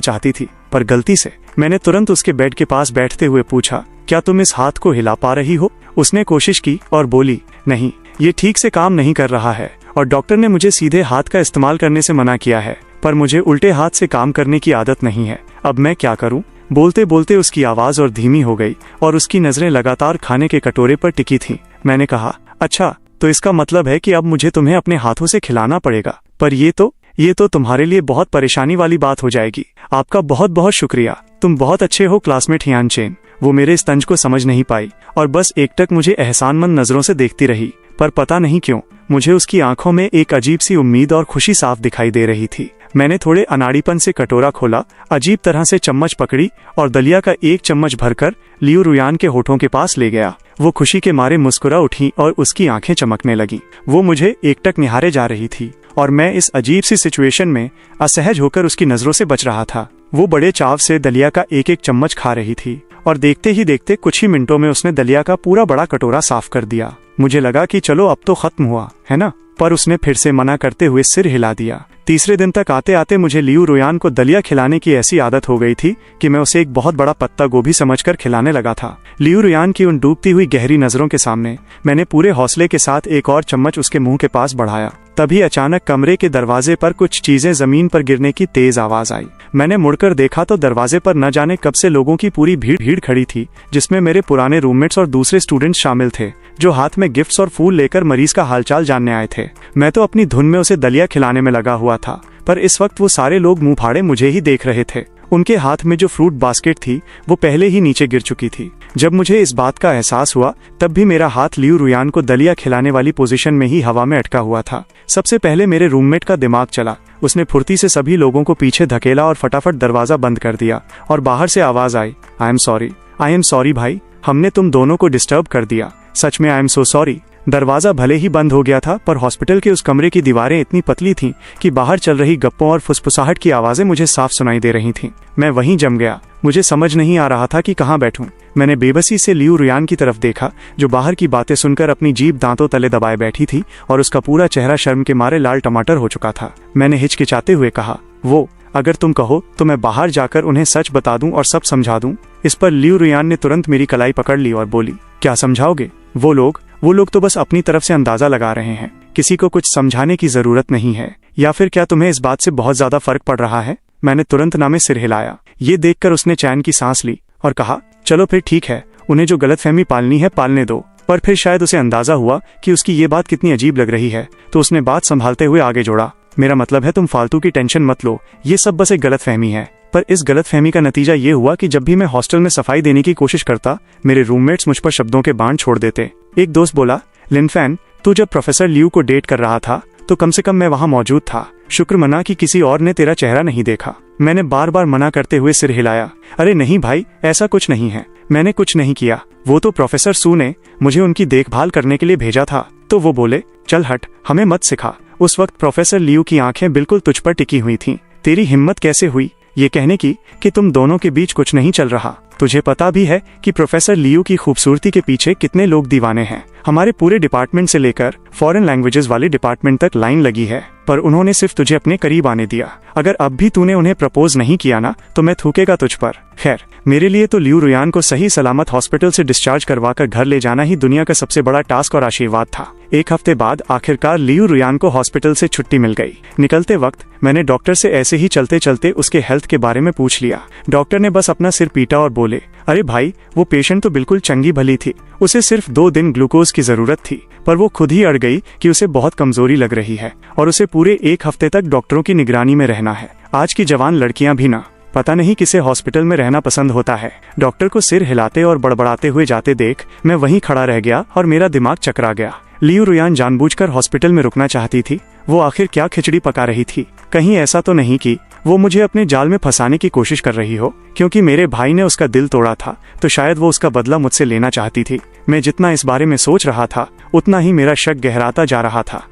चाहती थी, पर गलती से। मैंने तुरंत उसके बेड के पास बैठते हुए पूछा, क्या तुम इस हाथ को हिला पा रही हो? उसने कोशिश की और बोली, नहीं, ये ठीक से काम नहीं कर रहा है और डॉक्टर ने मुझे सीधे हाथ का इस्तेमाल करने से मना किया है, पर मुझे उल्टे हाथ से काम करने की आदत नहीं है। अब मैं क्या करूं? बोलते बोलते उसकी आवाज और धीमी हो गई और उसकी नजरें लगातार खाने के कटोरे पर टिकी थीं। मैंने कहा, अच्छा, तो इसका मतलब है कि अब मुझे तुम्हें अपने हाथों से खिलाना पड़ेगा, पर ये तो तुम्हारे लिए बहुत परेशानी वाली बात हो जाएगी। आपका बहुत बहुत शुक्रिया, तुम बहुत अच्छे हो क्लासमेट हियान चेन। वो मेरे इस तंज को समझ नहीं पाई और बस एकटक मुझे एहसानमंद नजरों से देखती रही, पर पता नहीं क्यों मुझे उसकी आंखों में एक अजीब सी उम्मीद और खुशी साफ दिखाई दे रही थी। मैंने थोड़े अनाड़ीपन से कटोरा खोला, अजीब तरह से चम्मच पकड़ी और दलिया का एक चम्मच भरकर लियू रुयान के होठों के पास ले गया। वो खुशी के मारे मुस्कुरा उठी और उसकी आंखें चमकने लगी। वो मुझे एकटक निहारे जा रही थी और मैं इस अजीब सी सिचुएशन में असहज होकर उसकी नजरों से बच रहा था। वो बड़े चाव से दलिया का एक एक चम्मच खा रही थी और देखते ही देखते कुछ ही मिनटों में उसने दलिया का पूरा बड़ा कटोरा साफ कर दिया। मुझे लगा कि चलो अब तो खत्म हुआ है ना, पर उसने फिर से मना करते हुए सिर हिला दिया। तीसरे दिन तक आते आते मुझे लियू रुयान को दलिया खिलाने की ऐसी आदत हो गई थी कि मैं उसे एक बहुत बड़ा पत्ता गोभी समझकर खिलाने लगा था। लियू रुयान की उन डूबती हुई गहरी नजरों के सामने मैंने पूरे हौसले के साथ एक और चम्मच उसके मुंह के पास बढ़ाया। तभी अचानक कमरे के दरवाजे पर कुछ चीजें जमीन पर गिरने की तेज आवाज आई। मैंने मुड़कर देखा तो दरवाजे पर न जाने कब से लोगों की पूरी भीड़ खड़ी थी, जिसमें मेरे पुराने रूममेट्स और दूसरे स्टूडेंट्स शामिल थे, जो हाथ में गिफ्ट्स और फूल लेकर मरीज का हालचाल जानने आए थे। मैं तो अपनी धुन में उसे दलिया खिलाने में लगा हुआ था, पर इस वक्त वो सारे लोग मुंह फाड़े मुझे ही देख रहे थे। उनके हाथ में जो फ्रूट बास्केट थी वो पहले ही नीचे गिर चुकी थी। जब मुझे इस बात का एहसास हुआ तब भी मेरा हाथ लियू रुयान को दलिया खिलाने वाली पोजीशन में ही हवा में अटका हुआ था। सबसे पहले मेरे रूममेट का दिमाग चला। उसने फुर्ती से सभी लोगों को पीछे धकेला और फटाफट दरवाजा बंद कर दिया और बाहर से आवाज आई, आई एम सॉरी भाई, हमने तुम दोनों को डिस्टर्ब कर दिया। सच में आई एम सो सॉरी। दरवाजा भले ही बंद हो गया था, पर हॉस्पिटल के उस कमरे की दीवारें इतनी पतली थीं कि बाहर चल रही गप्पों और फुसफुसाहट की आवाजें मुझे साफ सुनाई दे रही थीं। मैं वहीं जम गया। मुझे समझ नहीं आ रहा था कि कहाँ बैठूं। मैंने बेबसी से लियू रुयान की तरफ देखा, जो बाहर की बातें सुनकर अपनी जीभ दांतों तले दबाए बैठी थी और उसका पूरा चेहरा शर्म के मारे लाल टमाटर हो चुका था। मैंने हिचकिचाते हुए कहा, वो अगर तुम कहो तो मैं बाहर जाकर उन्हें सच बता दूं और सब समझा दूं। इस पर लियू रुयान ने तुरंत मेरी कलाई पकड़ ली और बोली, क्या समझाओगे? वो लोग तो बस अपनी तरफ से अंदाजा लगा रहे हैं, किसी को कुछ समझाने की जरूरत नहीं है। या फिर क्या तुम्हें इस बात से बहुत ज्यादा फर्क पड़ रहा है? मैंने तुरंत ना में सिर हिलाया। ये देखकर उसने चैन की सांस ली और कहा, चलो फिर ठीक है, उन्हें जो गलतफहमी पालनी है पालने दो। पर फिर शायद उसे अंदाजा हुआ कि उसकी ये बात कितनी अजीब लग रही है, तो उसने बात संभालते हुए आगे जोड़ा, मेरा मतलब है तुम फालतू की टेंशन मत लो, ये सब बस एक गलतफहमी है। पर इस गलतफहमी का नतीजा ये हुआ कि जब भी मैं हॉस्टल में सफाई देने की कोशिश करता, मेरे रूममेट्स मुझ पर शब्दों के बाण छोड़ देते। एक दोस्त बोला, लिनफैन, तू जब प्रोफेसर लियू को डेट कर रहा था तो कम से कम मैं वहां मौजूद था। शुक्र मना कि किसी और ने तेरा चेहरा नहीं देखा। मैंने बार बार मना करते हुए सिर हिलाया। अरे नहीं भाई, ऐसा कुछ नहीं है, मैंने कुछ नहीं किया। वो तो प्रोफेसर सू ने मुझे उनकी देखभाल करने के लिए भेजा था, तो वो बोले, चल हट, हमें मत सिखा। उस वक्त प्रोफेसर लियू की आंखें बिल्कुल तुझ पर टिकी हुई थीं। तेरी हिम्मत कैसे हुई ये कहने की कि तुम दोनों के बीच कुछ नहीं चल रहा? तुझे पता भी है कि प्रोफेसर लियू की खूबसूरती के पीछे कितने लोग दीवाने हैं। हमारे पूरे डिपार्टमेंट से लेकर फॉरेन लैंग्वेजेस वाले डिपार्टमेंट तक लाइन लगी है, पर उन्होंने सिर्फ तुझे अपने करीब आने दिया। अगर अब भी तूने उन्हें प्रपोज नहीं किया ना, तो मैं थूकेगा तुझ पर। खैर, मेरे लिए तो लियू रुयान को सही सलामत हॉस्पिटल से डिस्चार्ज करवाकर घर ले जाना ही दुनिया का सबसे बड़ा टास्क और आशीर्वाद था। एक हफ्ते बाद आखिरकार लियू रुयान को हॉस्पिटल से छुट्टी मिल गई। निकलते वक्त मैंने डॉक्टर से ऐसे ही चलते चलते उसके हेल्थ के बारे में पूछ लिया। डॉक्टर ने बस अपना सिर पीटा और बोले, अरे भाई, वो पेशेंट तो बिल्कुल चंगी भली थी, उसे सिर्फ 2 दिन ग्लूकोज की जरूरत थी, पर वो खुद ही अड़ गई कि उसे बहुत कमजोरी लग रही है और उसे पूरे 1 हफ्ते तक डॉक्टरों की निगरानी में रहना है। आज की जवान लड़कियां भी ना पता नहीं किसे हॉस्पिटल में रहना पसंद होता है। डॉक्टर को सिर हिलाते और बड़बड़ाते हुए जाते देख मैं वहीं खड़ा रह गया और मेरा दिमाग चकरा गया। लियू रुयान जानबूझकर हॉस्पिटल में रुकना चाहती थी। वो आखिर क्या खिचड़ी पका रही थी? कहीं ऐसा तो नहीं कि वो मुझे अपने जाल में फंसाने की कोशिश कर रही हो? क्योंकि मेरे भाई ने उसका दिल तोड़ा था तो शायद वो उसका बदला मुझसे लेना चाहती थी। मैं जितना इस बारे में सोच रहा था उतना ही मेरा शक गहराता जा रहा था।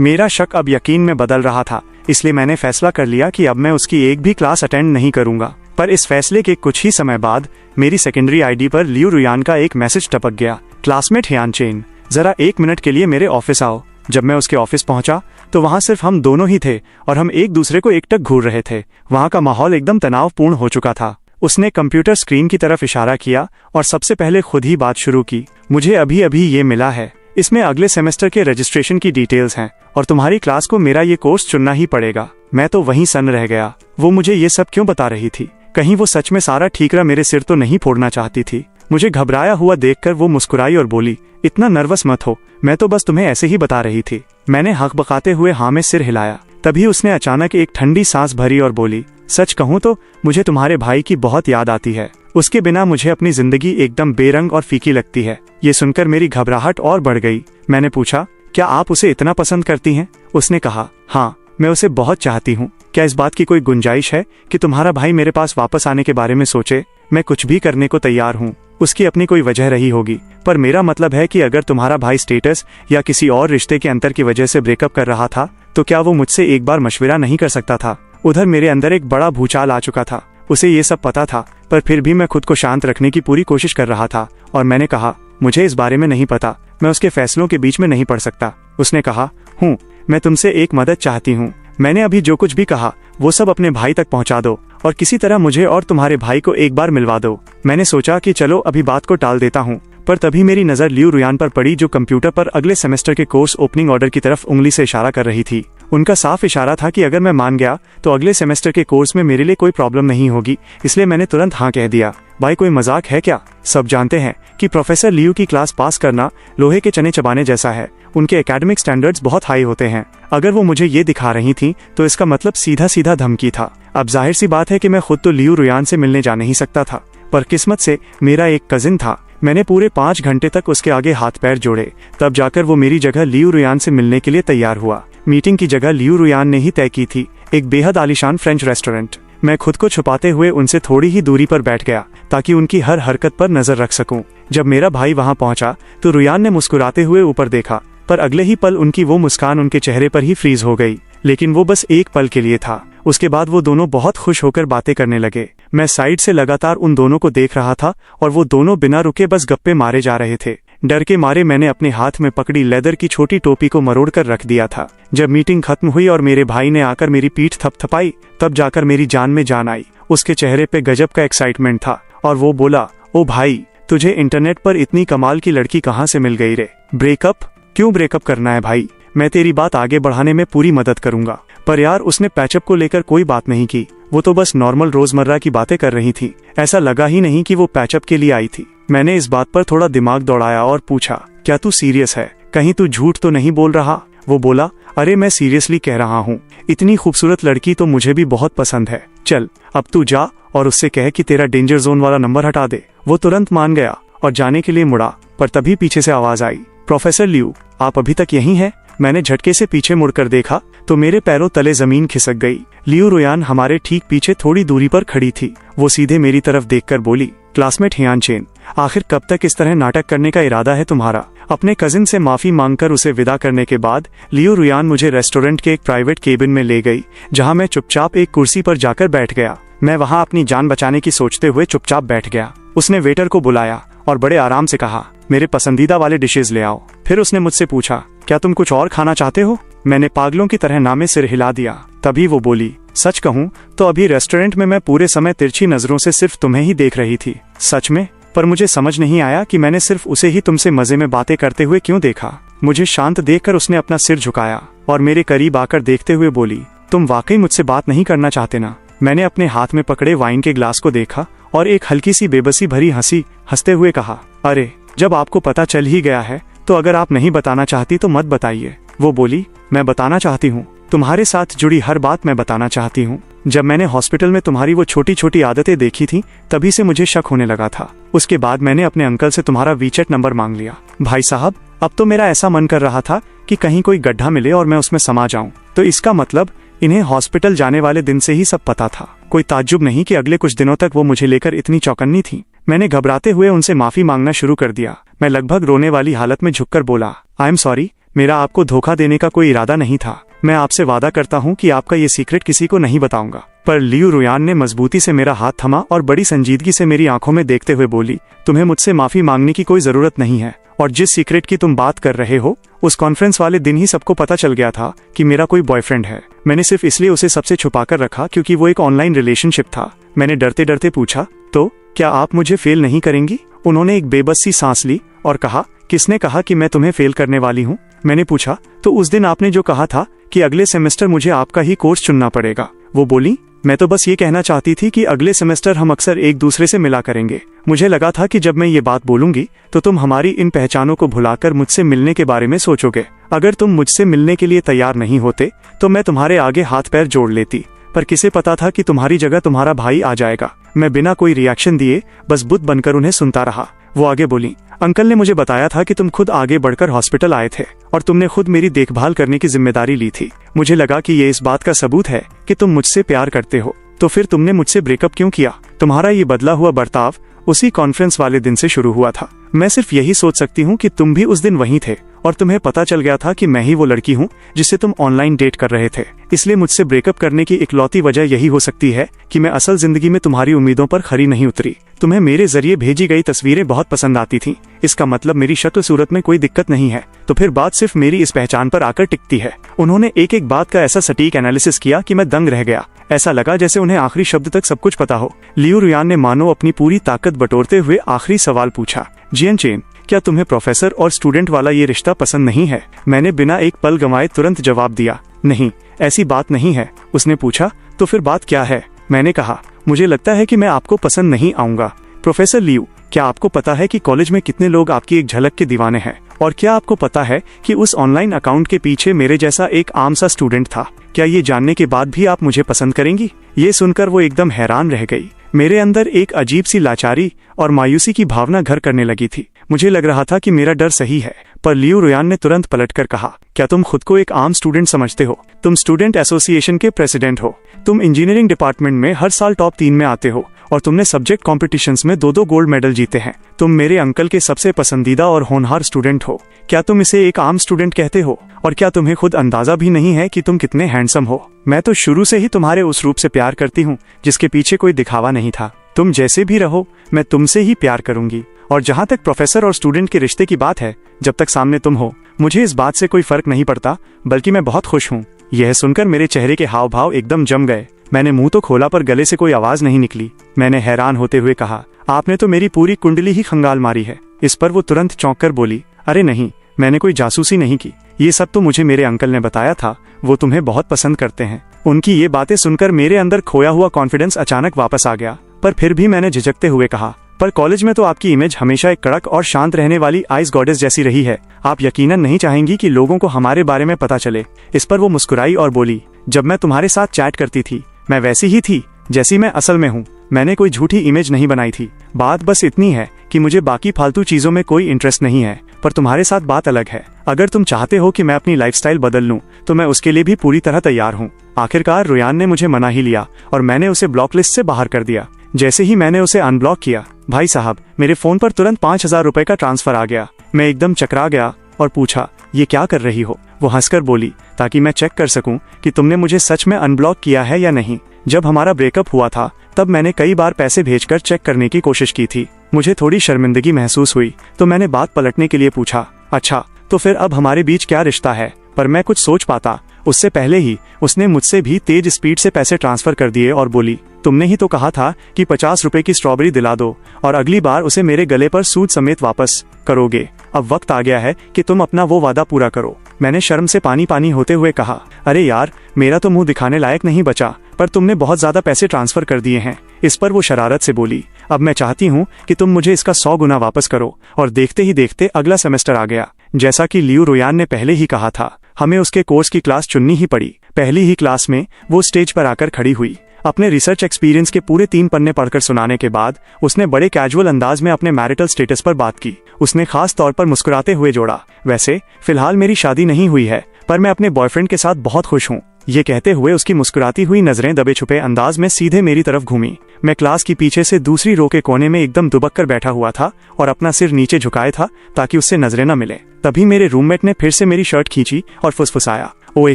मेरा शक अब यकीन में बदल रहा था, इसलिए मैंने फैसला कर लिया कि अब मैं उसकी एक भी क्लास अटेंड नहीं करूंगा। पर इस फैसले के कुछ ही समय बाद मेरी सेकेंडरी आईडी पर लियू रुयान का एक मैसेज टपक गया। क्लासमेट हियानचेन, जरा 1 मिनट के लिए मेरे ऑफिस आओ। जब मैं उसके ऑफिस पहुंचा तो वहां सिर्फ हम दोनों ही थे और हम एक दूसरे को एकटक घूर रहे थे। वहां का माहौल एकदम तनावपूर्ण हो चुका था। उसने कंप्यूटर स्क्रीन की तरफ इशारा किया और सबसे पहले खुद ही बात शुरू की। मुझे अभी अभी ये मिला है, इसमें अगले सेमेस्टर के रजिस्ट्रेशन की डिटेल्स हैं और तुम्हारी क्लास को मेरा ये कोर्स चुनना ही पड़ेगा। मैं तो वहीं सन्न रह गया। वो मुझे ये सब क्यों बता रही थी? कहीं वो सच में सारा ठीकरा मेरे सिर तो नहीं फोड़ना चाहती थी? मुझे घबराया हुआ देखकर वो मुस्कुराई और बोली, इतना नर्वस मत हो, मैं तो बस तुम्हें ऐसे ही बता रही थी। मैंने हकबकाते हुए हाँ में सिर हिलाया। तभी उसने अचानक एक ठंडी सांस भरी और बोली, सच कहूँ तो मुझे तुम्हारे भाई की बहुत याद आती है। उसके बिना मुझे अपनी जिंदगी एकदम बेरंग और फीकी लगती है। ये सुनकर मेरी घबराहट और बढ़ गई। मैंने पूछा, क्या आप उसे इतना पसंद करती हैं? उसने कहा, हाँ, मैं उसे बहुत चाहती हूँ। क्या इस बात की कोई गुंजाइश है कि तुम्हारा भाई मेरे पास वापस आने के बारे में सोचे? मैं कुछ भी करने को तैयार हूँ। उसकी अपनी कोई वजह रही होगी, पर मेरा मतलब है कि अगर तुम्हारा भाई स्टेटस या किसी और रिश्ते के अंतर की वजह से ब्रेकअप कर रहा था तो क्या वो मुझसे एक बार मशविरा नहीं कर सकता था? उधर मेरे अंदर एक बड़ा भूचाल आ चुका था। उसे ये सब पता था, पर फिर भी मैं खुद को शांत रखने की पूरी कोशिश कर रहा था और मैंने कहा, मुझे इस बारे में नहीं पता, मैं उसके फैसलों के बीच में नहीं पड़ सकता। उसने कहा, मैं तुमसे एक मदद चाहती हूँ। मैंने अभी जो कुछ भी कहा वो सब अपने भाई तक पहुँचा दो और किसी तरह मुझे और तुम्हारे भाई को एक बार मिलवा दो। मैंने सोचा कि चलो अभी बात को टाल देता हूँ, पर तभी मेरी नज़र लियू रुयान पर पड़ी जो कंप्यूटर पर अगले सेमेस्टर के कोर्स ओपनिंग ऑर्डर की तरफ उंगली से इशारा कर रही थी। उनका साफ इशारा था कि अगर मैं मान गया तो अगले सेमेस्टर के कोर्स में मेरे लिए कोई प्रॉब्लम नहीं होगी, इसलिए मैंने तुरंत हाँ कह दिया। भाई कोई मजाक है क्या? सब जानते हैं कि प्रोफेसर लियू की क्लास पास करना लोहे के चने चबाने जैसा है। उनके एकेडमिक स्टैंडर्ड्स बहुत हाई होते हैं। अगर वो मुझे ये दिखा रही थी तो इसका मतलब सीधा सीधा धमकी था। अब जाहिर सी बात है कि मैं खुद तो लियू रुयान से मिलने जा नहीं सकता था, पर किस्मत से मेरा एक कजिन था। मैंने पूरे 5 घंटे तक उसके आगे हाथ पैर जोड़े, तब जाकर वो मेरी जगह लियू रुयान से मिलने के लिए तैयार हुआ। मीटिंग की जगह लियू रुयान ने ही तय की थी, एक बेहद आलीशान फ्रेंच रेस्टोरेंट। मैं खुद को छुपाते हुए उनसे थोड़ी ही दूरी पर बैठ गया ताकि उनकी हर हरकत पर नजर रख सकूं। जब मेरा भाई वहां पहुंचा तो रुयान ने मुस्कुराते हुए ऊपर देखा, पर अगले ही पल उनकी वो मुस्कान उनके चेहरे पर ही फ्रीज हो गई। लेकिन वो बस एक पल के लिए था। उसके बाद वो दोनों बहुत खुश होकर बातें करने लगे। मैं साइड से लगातार उन दोनों को देख रहा था और वो दोनों बिना रुके बस गप्पे मारे जा रहे थे। डर के मारे मैंने अपने हाथ में पकड़ी लेदर की छोटी टोपी को मरोड़कर रख दिया था। जब मीटिंग खत्म हुई और मेरे भाई ने आकर मेरी पीठ थपथपाई, तब जाकर मेरी जान में जान आई। उसके चेहरे पे गजब का एक्साइटमेंट था और वो बोला, ओ भाई, तुझे इंटरनेट पर इतनी कमाल की लड़की कहाँ से मिल गई रे? ब्रेकअप? क्यों ब्रेकअप करना है भाई? मैं तेरी बात आगे बढ़ाने में पूरी मदद करूंगा। पर यार, उसने पैचअप को लेकर कोई बात नहीं की। वो तो बस नॉर्मल रोजमर्रा की बातें कर रही थी। ऐसा लगा ही नहीं कि वो पैचअप के लिए आई थी। मैंने इस बात पर थोड़ा दिमाग दौड़ाया और पूछा, क्या तू सीरियस है? कहीं तू झूठ तो नहीं बोल रहा? वो बोला, अरे मैं सीरियसली कह रहा हूँ। इतनी खूबसूरत लड़की तो मुझे भी बहुत पसंद है। चल अब तू जा और उससे कह कि तेरा डेंजर जोन वाला नंबर हटा दे। वो तुरंत मान गया और जाने के लिए मुड़ा, पर तभी पीछे से आवाज आई, प्रोफेसर लियू, आप अभी तक यहीं हैं? मैंने झटके से पीछे मुड़कर देखा तो मेरे पैरों तले जमीन खिसक गई। लियू रुयान हमारे ठीक पीछे थोड़ी दूरी पर खड़ी थी। वो सीधे मेरी तरफ देखकर बोली, क्लासमेट हियानचेन, आखिर कब तक इस तरह नाटक करने का इरादा है तुम्हारा? अपने कजिन से माफी मांगकर उसे विदा करने के बाद लियू रुयान मुझे रेस्टोरेंट के एक प्राइवेट केबिन में ले गई, जहां मैं चुपचाप एक कुर्सी पर जाकर बैठ गया। मैं वहां अपनी जान बचाने की सोचते हुए चुपचाप बैठ गया। उसने वेटर को बुलाया और बड़े आराम से कहा, मेरे पसंदीदा वाले डिशेज ले आओ। फिर उसने मुझसे पूछा, क्या तुम कुछ और खाना चाहते हो? मैंने पागलों की तरह नामे सिर हिला दिया। तभी वो बोली, सच कहूँ तो अभी रेस्टोरेंट में मैं पूरे समय तिरछी नजरों से सिर्फ तुम्हें ही देख रही थी। सच में? पर मुझे समझ नहीं आया कि मैंने सिर्फ उसे ही तुमसे मजे में बातें करते हुए क्यों देखा। मुझे शांत देखकर उसने अपना सिर झुकाया और मेरे करीब आकर देखते हुए बोली, तुम वाकई मुझसे बात नहीं करना चाहते ना? मैंने अपने हाथ में पकड़े वाइन के ग्लास को देखा और एक हल्की सी बेबसी भरी हंसी हंसते हुए कहा, अरे जब आपको पता चल ही गया है तो अगर आप नहीं बताना चाहती तो मत बताइए। वो बोली, मैं बताना चाहती हूँ, तुम्हारे साथ जुड़ी हर बात मैं बताना चाहती हूँ। जब मैंने हॉस्पिटल में तुम्हारी वो छोटी छोटी आदतें देखी थी तभी से मुझे शक होने लगा था। उसके बाद मैंने अपने अंकल से तुम्हारा वीचैट नंबर मांग लिया। भाई साहब, अब तो मेरा ऐसा मन कर रहा था कि कहीं कोई गड्ढा मिले और मैं उसमें समा जाऊं। तो इसका मतलब इन्हें हॉस्पिटल जाने वाले दिन से ही सब पता था। कोई ताज्जुब नहीं कि अगले कुछ दिनों तक वो मुझे लेकर इतनी चौकन्नी थी। मैंने घबराते हुए उनसे माफी मांगना शुरू कर दिया। मैं लगभग रोने वाली हालत में झुककर बोला, आई एम सॉरी, मेरा आपको धोखा देने का कोई इरादा नहीं था। मैं आपसे वादा करता हूँ कि आपका ये सीक्रेट किसी को नहीं बताऊंगा। पर लियू रुयान ने मजबूती से मेरा हाथ थमा और बड़ी संजीदगी से मेरी आंखों में देखते हुए बोली, तुम्हें मुझसे माफी मांगने की कोई जरूरत नहीं है। और जिस सीक्रेट की तुम बात कर रहे हो, उस कॉन्फ्रेंस वाले दिन ही सबको पता चल गया था कि मेरा कोई बॉयफ्रेंड है। मैंने सिर्फ इसलिए उसे सबसे छुपाकर रखा क्योंकि वो एक ऑनलाइन रिलेशनशिप था। मैंने डरते डरते पूछा, तो क्या आप मुझे फेल नहीं करेंगी? उन्होंने एक बेबस सी सांस ली और कहा, किसने कहा कि मैं तुम्हें फेल करने वाली हूँ? मैंने पूछा, तो उस दिन आपने जो कहा था कि अगले सेमेस्टर मुझे आपका ही कोर्स चुनना पड़ेगा। वो बोली, मैं तो बस ये कहना चाहती थी कि अगले सेमेस्टर हम अक्सर एक दूसरे से मिला करेंगे। मुझे लगा था कि जब मैं ये बात बोलूंगी तो तुम हमारी इन पहचानों को भुलाकर मुझसे मिलने के बारे में सोचोगे। अगर तुम मुझसे मिलने के लिए तैयार नहीं होते तो मैं तुम्हारे आगे हाथ पैर जोड़ लेती, पर किसे पता था कि तुम्हारी जगह तुम्हारा भाई आ जाएगा। मैं बिना कोई रिएक्शन दिए बस बुत बनकर उन्हें सुनता रहा। वो आगे बोली, अंकल ने मुझे बताया था कि तुम खुद आगे बढ़कर हॉस्पिटल आए थे और तुमने खुद मेरी देखभाल करने की जिम्मेदारी ली थी। मुझे लगा कि ये इस बात का सबूत है कि तुम मुझसे प्यार करते हो। तो फिर तुमने मुझसे ब्रेकअप क्यों किया? तुम्हारा ये बदला हुआ बर्ताव उसी कॉन्फ्रेंस वाले दिन से शुरू हुआ था। मैं सिर्फ यही सोच सकती हूँ कि तुम भी उस दिन वहीं थे और तुम्हें पता चल गया था कि मैं ही वो लड़की हूँ जिससे तुम ऑनलाइन डेट कर रहे थे। इसलिए मुझसे ब्रेकअप करने की इकलौती वजह यही हो सकती है कि मैं असल जिंदगी में तुम्हारी उम्मीदों पर खरी नहीं उतरी। तुम्हें मेरे जरिए भेजी गई तस्वीरें बहुत पसंद आती थी। इसका मतलब मेरी शक्ल सूरत में कोई दिक्कत नहीं है। तो फिर बात सिर्फ मेरी इस पहचान पर आकर टिकती है। उन्होंने एक एक बात का ऐसा सटीक एनालिसिस किया कि मैं दंग रह गया। ऐसा लगा जैसे उन्हें आखिरी शब्द तक सब कुछ पता हो। लियू रुयान ने मानो अपनी पूरी ताकत बटोरते हुए आखिरी सवाल पूछा, जियन चेन, क्या तुम्हें प्रोफेसर और स्टूडेंट वाला ये रिश्ता पसंद नहीं है? मैंने बिना एक पल गंवाए तुरंत जवाब दिया, नहीं, ऐसी बात नहीं है। उसने पूछा, तो फिर बात क्या है? मैंने कहा, मुझे लगता है कि मैं आपको पसंद नहीं आऊंगा। प्रोफेसर लियू, क्या आपको पता है कि कॉलेज में कितने लोग आपकी एक झलक के दीवाने हैं? और क्या आपको पता है कि उस ऑनलाइन अकाउंट के पीछे मेरे जैसा एक आम सा स्टूडेंट था? क्या ये जानने के बाद भी आप मुझे पसंद करेंगी? ये सुनकर वो एकदम हैरान रह गई। मेरे अंदर एक अजीब सी लाचारी और मायूसी की भावना घर करने लगी थी। मुझे लग रहा था कि मेरा डर सही है, पर लियू रुयान ने तुरंत पलटकर कहा, क्या तुम खुद को एक आम स्टूडेंट समझते हो? तुम स्टूडेंट एसोसिएशन के प्रेसिडेंट हो। तुम इंजीनियरिंग डिपार्टमेंट में हर साल टॉप 3 में आते हो और तुमने सब्जेक्ट कॉम्पिटिशन्स में 2-2 गोल्ड मेडल जीते हैं। तुम मेरे अंकल के सबसे पसंदीदा और होनहार स्टूडेंट हो। क्या तुम इसे एक आम स्टूडेंट कहते हो? और क्या तुम्हें खुद अंदाजा भी नहीं है कि तुम कितने हैंडसम हो? मैं तो शुरू से ही तुम्हारे उस रूप से प्यार करती हूँ जिसके पीछे कोई दिखावा नहीं था। तुम जैसे भी रहो, मैं तुमसे ही प्यार करूंगी। और जहाँ तक प्रोफेसर और स्टूडेंट के रिश्ते की बात है, जब तक सामने तुम हो, मुझे इस बात से कोई फर्क नहीं पड़ता, बल्कि मैं बहुत खुश हूँ। यह सुनकर मेरे चेहरे के हाव भाव एकदम जम गए। मैंने मुंह तो खोला पर गले से कोई आवाज नहीं निकली। मैंने हैरान होते हुए कहा, आपने तो मेरी पूरी कुंडली ही खंगाल मारी है। इस पर वो तुरंत चौंक कर बोली, अरे नहीं, मैंने कोई जासूसी नहीं की। ये सब तो मुझे मेरे अंकल ने बताया था। वो तुम्हें बहुत पसंद करते हैं। उनकी ये बातें सुनकर मेरे अंदर खोया हुआ कॉन्फिडेंस अचानक वापस आ गया। पर फिर भी मैंने झिझकते हुए कहा, पर कॉलेज में तो आपकी इमेज हमेशा एक कड़क और शांत रहने वाली आइस गॉडेस जैसी रही है। आप यकीनन नहीं चाहेंगी कि लोगों को हमारे बारे में पता चले। इस पर वो मुस्कुराई और बोली, जब मैं तुम्हारे साथ चैट करती थी, मैं वैसी ही थी जैसी मैं असल में हूँ। मैंने कोई झूठी इमेज नहीं बनाई थी। बात बस इतनी है कि मुझे बाकी फालतू चीजों में कोई इंटरेस्ट नहीं है, पर तुम्हारे साथ बात अलग है। अगर तुम चाहते हो कि मैं अपनी लाइफस्टाइल बदल लूं, तो मैं उसके लिए भी पूरी तरह तैयार हूँ। आखिरकार रुयान ने मुझे मना ही लिया और मैंने उसे ब्लॉक लिस्ट से बाहर कर दिया। जैसे ही मैंने उसे अनब्लॉक किया, भाई साहब, मेरे फोन पर तुरंत 5000 रुपए का ट्रांसफर आ गया। मैं एकदम चकरा गया और पूछा, ये क्या कर रही हो? वो हंसकर बोली, ताकि मैं चेक कर सकूं कि तुमने मुझे सच में अनब्लॉक किया है या नहीं। जब हमारा ब्रेकअप हुआ था तब मैंने कई बार पैसे भेजकर चेक करने की कोशिश की थी। मुझे थोड़ी शर्मिंदगी महसूस हुई तो मैंने बात पलटने के लिए पूछा, अच्छा तो फिर अब हमारे बीच क्या रिश्ता है? पर मैं कुछ सोच पाता उससे पहले ही उसने मुझसे भी तेज स्पीड से पैसे ट्रांसफर कर दिए और बोली, तुमने ही तो कहा था कि 50 रुपए की स्ट्रॉबेरी दिला दो और अगली बार उसे मेरे गले पर सूद समेत वापस करोगे। अब वक्त आ गया है कि तुम अपना वो वादा पूरा करो। मैंने शर्म से पानी पानी होते हुए कहा, अरे यार, मेरा तो मुंह दिखाने लायक नहीं बचा, पर तुमने बहुत ज्यादा पैसे ट्रांसफर कर दिए हैं। इस पर वो शरारत से बोली, अब मैं चाहती हूँ कि तुम मुझे इसका 100 गुना वापस करो। और देखते ही देखते अगला सेमेस्टर आ गया। जैसा कि लियू रुयान ने पहले ही कहा था, हमें उसके कोर्स की क्लास चुननी ही पड़ी। पहली ही क्लास में वो स्टेज पर आकर खड़ी हुई। अपने रिसर्च एक्सपीरियंस के पूरे 3 पन्ने पढ़कर सुनाने के बाद उसने बड़े कैजुअल अंदाज में अपने मैरिटल स्टेटस पर बात की। उसने खास तौर पर मुस्कुराते हुए जोड़ा, वैसे फिलहाल मेरी शादी नहीं हुई है, पर मैं अपने बॉयफ्रेंड के साथ बहुत खुश हूँ। ये कहते हुए उसकी मुस्कुराती हुई नजरें दबे छुपे अंदाज में सीधे मेरी तरफ घूमी। मैं क्लास की पीछे से दूसरी रो के कोने में एकदम दुबक कर बैठा हुआ था और अपना सिर नीचे झुकाए था ताकि उससे नजरें न मिले। तभी मेरे रूममेट ने फिर से मेरी शर्ट खींची और फुसफुसाया, ओए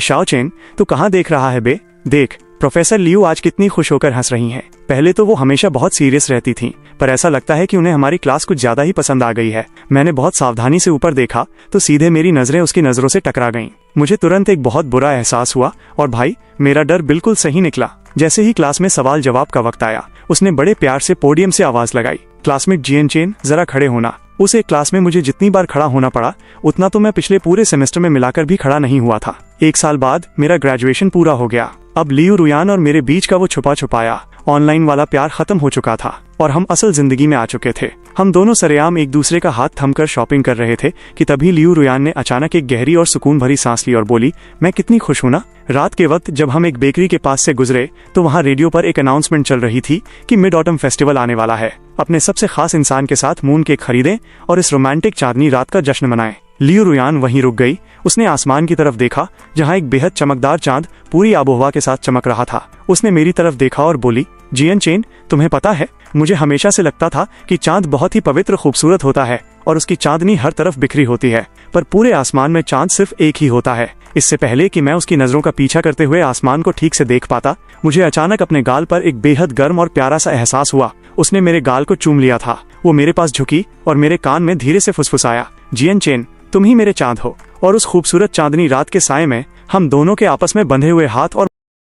शाओचेन, तू कहाँ देख रहा है बे? देख, प्रोफेसर लियू आज कितनी खुश होकर हंस रही हैं। पहले तो वो हमेशा बहुत सीरियस रहती थीं, पर ऐसा लगता है कि उन्हें हमारी क्लास कुछ ज्यादा ही पसंद आ गई है। मैंने बहुत सावधानी से ऊपर देखा तो सीधे मेरी नजरें उसकी नजरों से टकरा गईं। मुझे तुरंत एक बहुत बुरा एहसास हुआ और भाई, मेरा डर बिल्कुल सही निकला। जैसे ही क्लास में सवाल जवाब का वक्त आया, उसने बड़े प्यार से पोडियम से आवाज लगाई, क्लासमेट जियन चेन, जरा खड़े होना। उस एक क्लास में मुझे जितनी बार खड़ा होना पड़ा, उतना तो मैं पिछले पूरे सेमेस्टर में मिलाकर भी खड़ा नहीं हुआ था। 1 साल बाद मेरा ग्रेजुएशन पूरा हो गया। अब लियू रुयान और मेरे बीच का वो छुपा छुपाया ऑनलाइन वाला प्यार खत्म हो चुका था और हम असल जिंदगी में आ चुके थे। हम दोनों सरेआम एक दूसरे का हाथ थमकर शॉपिंग कर रहे थे कि तभी लियू रुयान ने अचानक एक गहरी और सुकून भरी सांस ली और बोली, मैं कितनी खुश हूँ ना। रात के वक्त जब हम एक बेकरी के पास से गुजरे तो वहाँ रेडियो पर एक अनाउंसमेंट चल रही थी कि मिड ऑटम फेस्टिवल आने वाला है। अपने सबसे खास इंसान के साथ मून केक खरीदें और इस रोमांटिक चांदनी रात का जश्न मनाएं। लियू रुयान वहीं रुक गई। उसने आसमान की तरफ देखा जहाँ एक बेहद चमकदार चांद पूरी आबोहवा के साथ चमक रहा था। उसने मेरी तरफ देखा और बोली, जियन चेन, तुम्हें पता है, मुझे हमेशा से लगता था कि चांद बहुत ही पवित्र खूबसूरत होता है और उसकी चांदनी हर तरफ बिखरी होती है, पर पूरे आसमान में चांद सिर्फ एक ही होता है। इससे पहले कि मैं उसकी नजरों का पीछा करते हुए आसमान को ठीक से देख पाता, मुझे अचानक अपने गाल पर एक बेहद गर्म और प्यारा सा एहसास हुआ। उसने मेरे गाल को चूम लिया था। वो मेरे पास झुकी और मेरे कान में धीरे से फुसफुसाया, जियन चेन, तुम ही मेरे चांद हो। और उस खूबसूरत चांदनी रात के साए में हम दोनों के आपस में बंधे हुए हाथ और